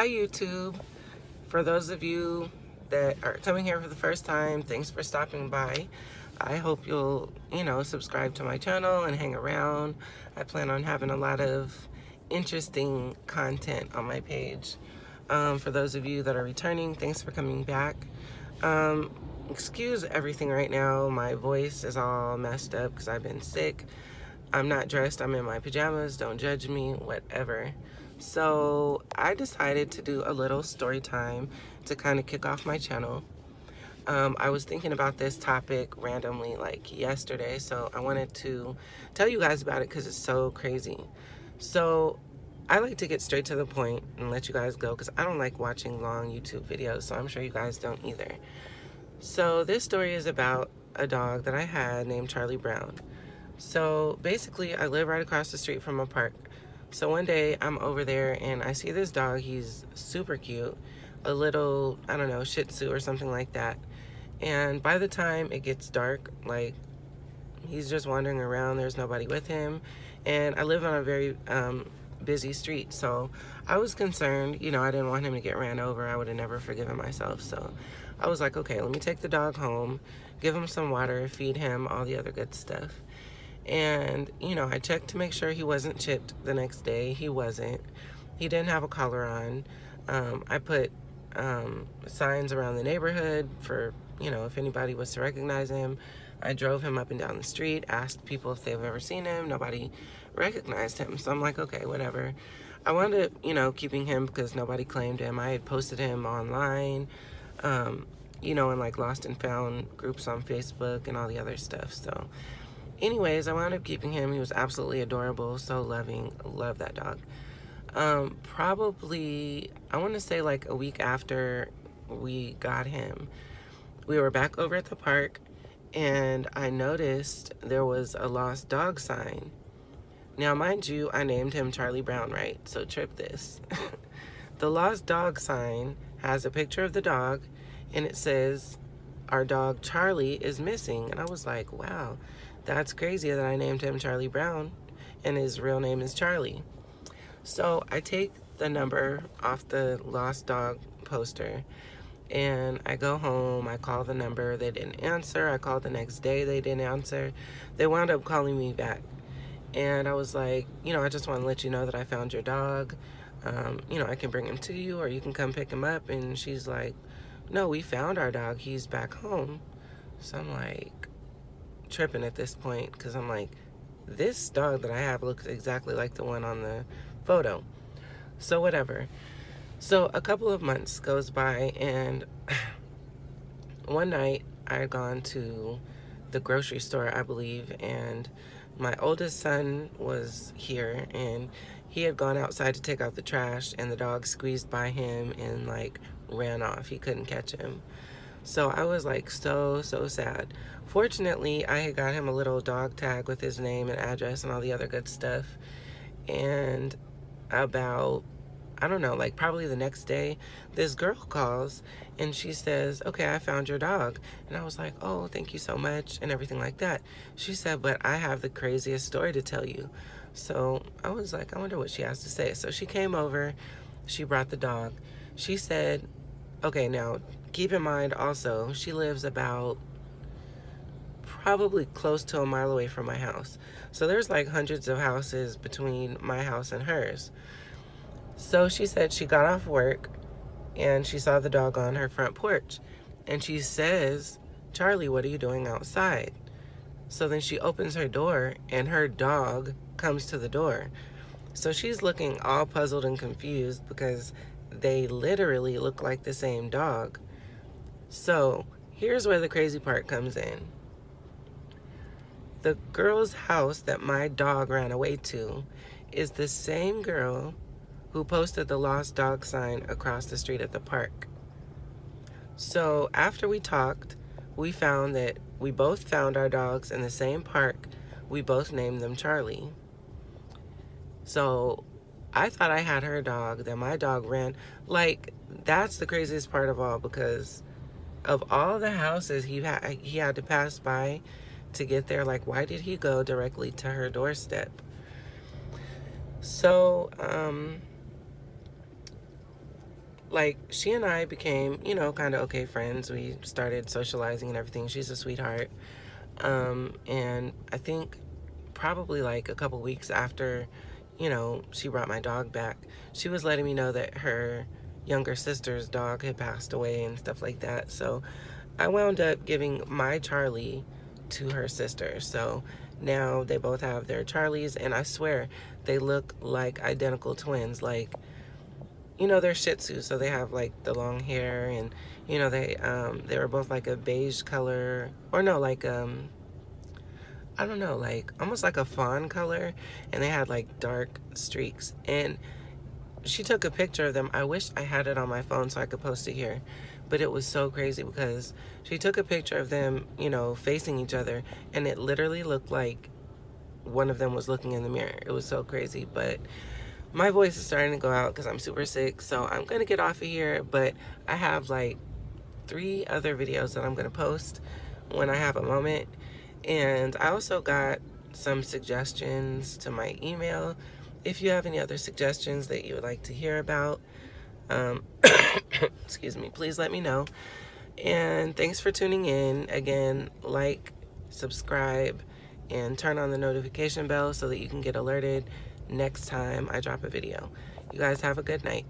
Hi YouTube. For those of you that are coming here for the first time, thanks for stopping by. I hope you'll, subscribe to my channel and hang around. I plan on having a lot of interesting content on my page. For those of you that are returning, thanks for coming back. Excuse everything right now. My voice is all messed up because I've been sick. I'm not dressed, I'm in my pajamas, don't judge me, whatever. So I decided to do a little story time to kind of kick off my channel. I was thinking about this topic randomly like yesterday, so I wanted to tell you guys about it because it's so crazy. So I like to get straight to the point and let you guys go because I don't like watching long YouTube videos, so I'm sure you guys don't either. So this story is about a dog that I had named Charlie Brown. So basically, I live right across the street from a park. So one day I'm over there and I see this dog. He's super cute, a little, I don't know, Shih Tzu or something like that. And by the time it gets dark, like, he's just wandering around. There's nobody with him. And I live on a very busy street. So I was concerned, I didn't want him to get ran over. I would have never forgiven myself. So I was like, okay, let me take the dog home, give him some water, feed him, all the other good stuff. And, I checked to make sure he wasn't chipped the next day. He wasn't. He didn't have a collar on. I put signs around the neighborhood for, if anybody was to recognize him. I drove him up and down the street, asked people if they've ever seen him. Nobody recognized him. So I'm like, okay, whatever. I wanted, keeping him because nobody claimed him. I had posted him online, in like lost and found groups on Facebook and all the other stuff. So anyways, I wound up keeping him. He was absolutely adorable, so loving. Love that dog. Probably, I want to say like a week after we got him, we were back over at the park and I noticed there was a lost dog sign. Now, mind you, I named him Charlie Brown, right? So trip this. The lost dog sign has a picture of the dog and it says, "Our dog Charlie is missing." And I was like, wow, that's crazy that I named him Charlie Brown and his real name is Charlie. So I take the number off the lost dog poster and I go home. I call the number. They didn't answer. I called the next day. They didn't answer. They wound up calling me back. And I was like, I just want to let you know that I found your dog. I can bring him to you or you can come pick him up. And she's like, no, we found our dog. He's back home. So I'm like tripping at this point because I'm like, this dog that I have looks exactly like the one on the photo. So whatever. So a couple of months goes by and one night I had gone to the grocery store, I believe, and my oldest son was here and he had gone outside to take out the trash and the dog squeezed by him and like ran off. He couldn't catch him. So I was like so sad. Fortunately, I had got him a little dog tag with his name and address and all the other good stuff. And about, I don't know, like probably the next day, this girl calls and she says, okay, I found your dog. And I was like, oh, thank you so much and everything like that. She said, but I have the craziest story to tell you. So I was like, I wonder what she has to say. So she came over, she brought the dog. She said, okay, now keep in mind also, she lives about probably close to a mile away from my house. So there's like hundreds of houses between my house and hers. So she said she got off work and she saw the dog on her front porch. And she says, Charlie, what are you doing outside? So then she opens her door and her dog comes to the door. So she's looking all puzzled and confused because they literally look like the same dog. So here's where the crazy part comes in. The girl's house that my dog ran away to is the same girl who posted the lost dog sign across the street at the park. So after we talked, we found that we both found our dogs in the same park. We both named them Charlie. So I thought I had her dog, then my dog ran. Like, that's the craziest part of all because of all the houses he had to pass by to get there, like, why did he go directly to her doorstep? So, like, she and I became, you know, kind of okay friends. We started socializing and everything. She's a sweetheart. And I think probably like a couple weeks after, you know, she brought my dog back, she was letting me know that her younger sister's dog had passed away and stuff like that. So I wound up giving my Charlie to her sister. So now they both have their Charlies, and I swear they look like identical twins. Like, you know, they're Shih Tzu, so they have like the long hair, and you know, they were both like a beige color, or no, like I don't know, like almost like a fawn color, and they had like dark streaks. And she took a picture of them. I wish I had it on my phone so I could post it here, but it was so crazy because she took a picture of them, you know, facing each other, and it literally looked like one of them was looking in the mirror. It was so crazy. But my voice is starting to go out because I'm super sick, so I'm gonna get off of here. But I have like 3 other videos that I'm gonna post when I have a moment. And I also got some suggestions to my email. If you have any other suggestions that you would like to hear about, um, excuse me, please let me know. And thanks for tuning in. Again, like, subscribe, and turn on the notification bell so that you can get alerted next time I drop a video. You guys have a good night.